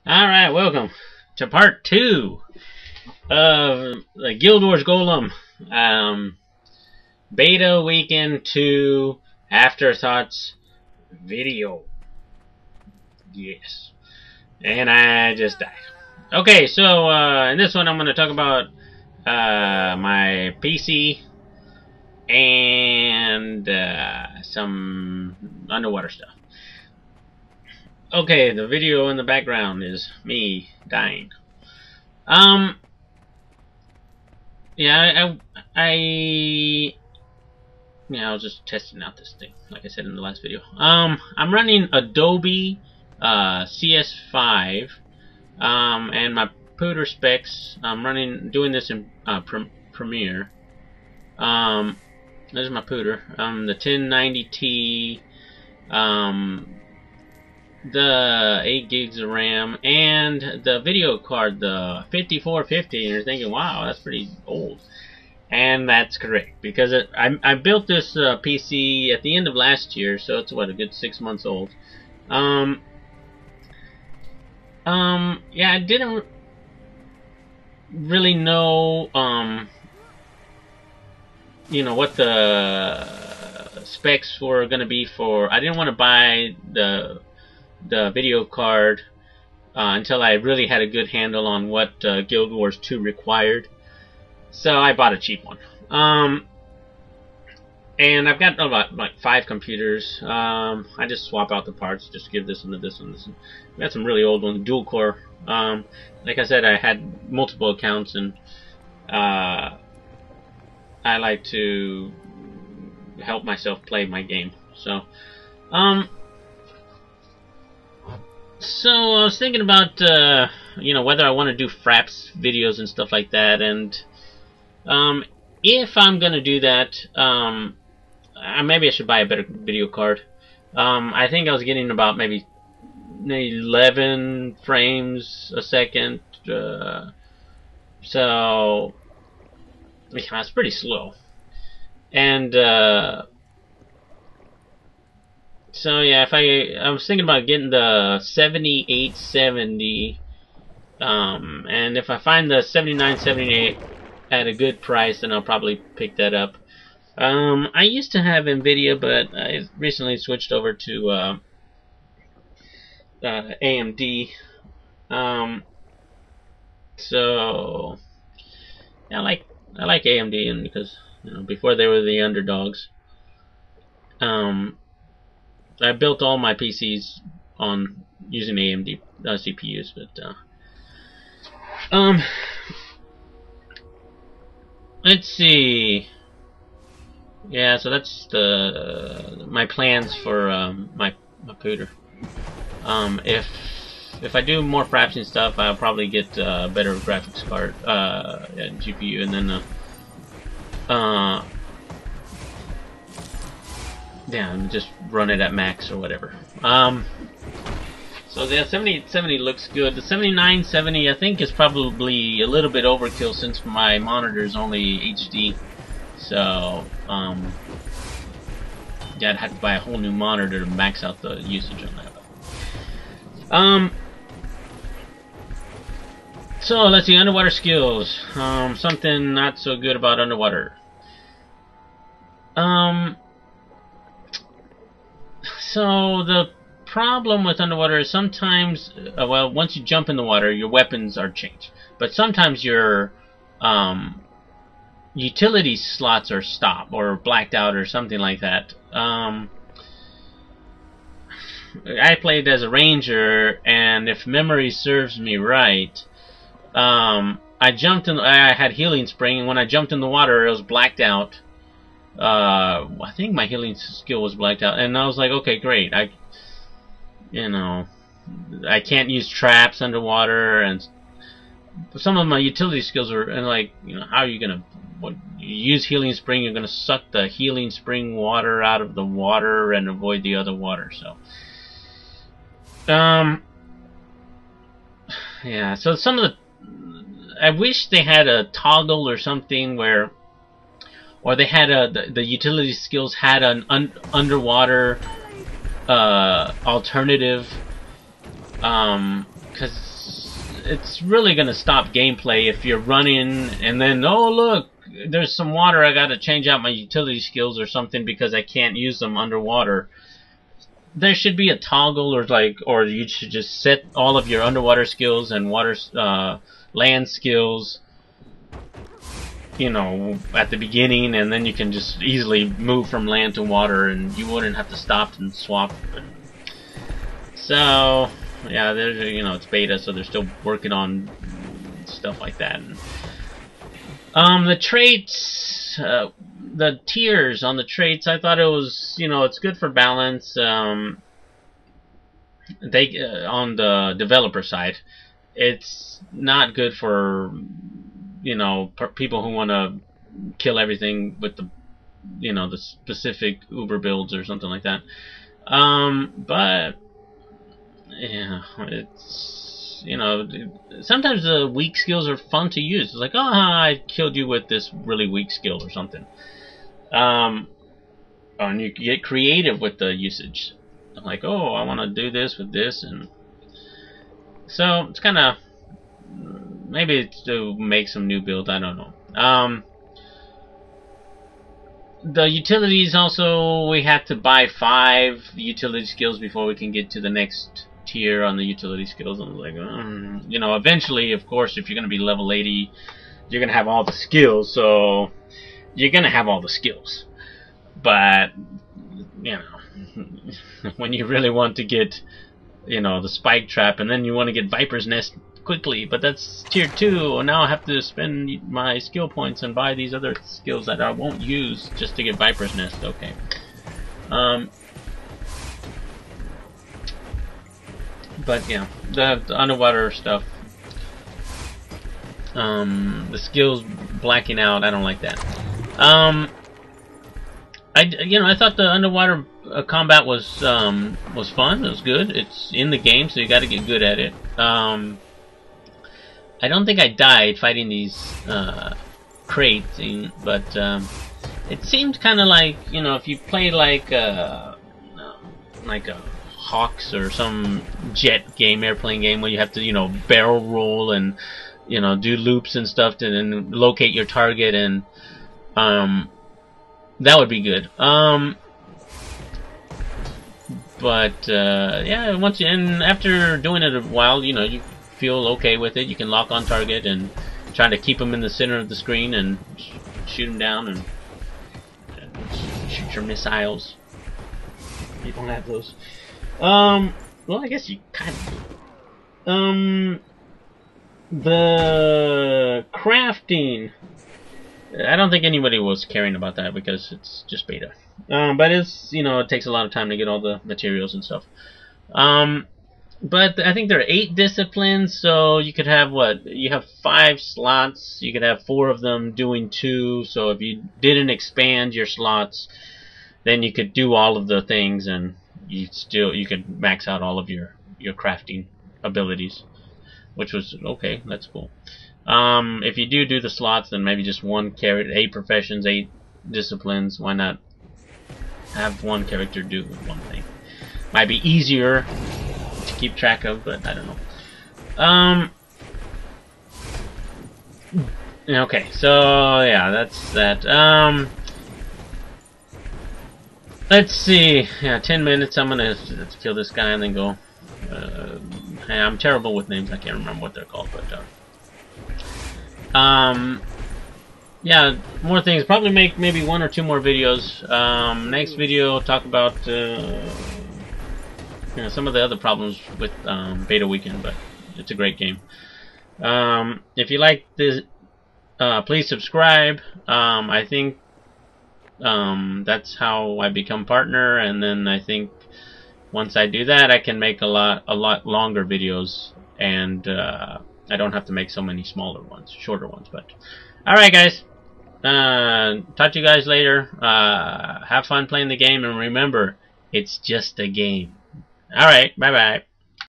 Alright, welcome to part 2 of the Guild Wars Golem Beta Weekend 2 Afterthoughts video. Yes. And I just died. Okay, so in this one I'm going to talk about my PC and some underwater stuff. Okay, the video in the background is me dying. Yeah, I was just testing out this thing, like I said in the last video. I'm running Adobe CS5, and my pooter specs. I'm doing this in Premiere. This is my pooter. The 1090T. The 8 gigs of RAM, and the video card, the 5450, and you're thinking, wow, that's pretty old. And that's correct, because I built this PC at the end of last year, so it's, what, a good 6 months old. Yeah, I didn't really know, you know, what the specs were going to be for. I didn't want to buy the video card until I really had a good handle on what Guild Wars 2 required. So I bought a cheap one. And I've got about like 5 computers. I just swap out the parts, just give this one to this one. This one. I got some really old ones, dual core. Like I said, I had multiple accounts, and I like to help myself play my game. So, So I was thinking about, you know, whether I want to do fraps videos and stuff like that, and if I'm gonna do that, maybe I should buy a better video card. I think I was getting about maybe 11 frames a second, so yeah, that's pretty slow. And so yeah, I was thinking about getting the 7870, and if I find the 7978 at a good price, then I'll probably pick that up. I used to have NVIDIA, but I recently switched over to AMD. So yeah, I like AMD, and because, you know, before they were the underdogs. I built all my PCs on using AMD CPUs, but let's see. Yeah, so that's my plans for my pooter. If I do more fraps and stuff, I'll probably get a better graphics card, GPU, and then yeah, and just run it at max or whatever. So the 7870 looks good. The 7970 I think is probably a little bit overkill, since my monitor is only HD. So yeah, I'd have to buy a whole new monitor to max out the usage on that. So let's see, underwater skills. Something not so good about underwater. So the problem with underwater is sometimes, well, once you jump in the water, your weapons are changed. But sometimes your utility slots are stopped or blacked out or something like that. I played as a ranger, and if memory serves me right, I had healing spring, and when I jumped in the water, it was blacked out. I think my healing skill was blacked out, and I was like, okay, great. I can't use traps underwater, and some of my utility skills were, and like, you know, how are you gonna, you use healing spring? You're gonna suck the healing spring water out of the water and avoid the other water. So, yeah. So some of I wish they had a toggle or something where. Or they had the utility skills had an underwater alternative. because it's really gonna stop gameplay if you're running and then, oh look, there's some water, I gotta change out my utility skills or something because I can't use them underwater. There should be a toggle, or you should just set all of your underwater skills and land skills, you know, at the beginning, and then you can just easily move from land to water, and you wouldn't have to stop and swap. So, yeah, there's, you know, it's beta, so they're still working on stuff like that. And, the traits, the tiers on the traits, I thought it was, you know, it's good for balance. They on the developer side, it's not good for, you know, people who want to kill everything with the, you know, the specific Uber builds or something like that. But yeah, it's, you know, sometimes the weak skills are fun to use. It's like, oh, I killed you with this really weak skill or something. And you get creative with the usage. Like, oh, I want to do this with this, and so it's kind of, maybe it's to make some new builds, I don't know. The utilities also, we have to buy 5 utility skills before we can get to the next tier on the utility skills. And like, you know, eventually, of course, if you're going to be level 80, you're going to have all the skills, so you're going to have all the skills. But, you know, when you really want to get, you know, the spike trap, and then you want to get Viper's Nest quickly, but that's tier 2, and now I have to spend my skill points and buy these other skills that I won't use just to get Viper's Nest. Okay. But yeah, the underwater stuff, the skills blacking out, I don't like that. I thought the underwater combat was fun. It was good. It's in the game, so you got to get good at it. I don't think I died fighting these crates, but it seemed kind of like, you know, if you play like a Hawks or some jet game, airplane game, where you have to, you know, barrel roll and, you know, do loops and stuff to then locate your target, and that would be good. But yeah, and after doing it a while, you know, you feel okay with it. You can lock on target and try to keep them in the center of the screen and shoot them down and shoot your missiles. You don't have those. Well, I guess you kind of do. The crafting, I don't think anybody was caring about that because it's just beta. But it's, you know, it takes a lot of time to get all the materials and stuff. But I think there are 8 disciplines, so you could have, what, you have 5 slots, you could have 4 of them doing 2, so if you didn't expand your slots, then you could do all of the things, and you could max out all of your crafting abilities, which was okay. That's cool. If you do the slots, then maybe just one character, 8 professions, 8 disciplines. Why not have one character do one thing? Might be easier to keep track of, but I don't know. Okay, so yeah, that's that. Let's see. Yeah, 10 minutes. I'm gonna kill this guy and then go. I'm terrible with names. I can't remember what they're called, but yeah, more things. Probably make maybe 1 or 2 more videos. Next video, I'll talk about you know, some of the other problems with Beta Weekend, but it's a great game. If you like this, please subscribe. I think that's how I become partner, and then I think once I do that, I can make a lot longer videos, and I don't have to make so many shorter ones. But alright, guys, talk to you guys later. Have fun playing the game, and remember, it's just a game. Alright, bye bye.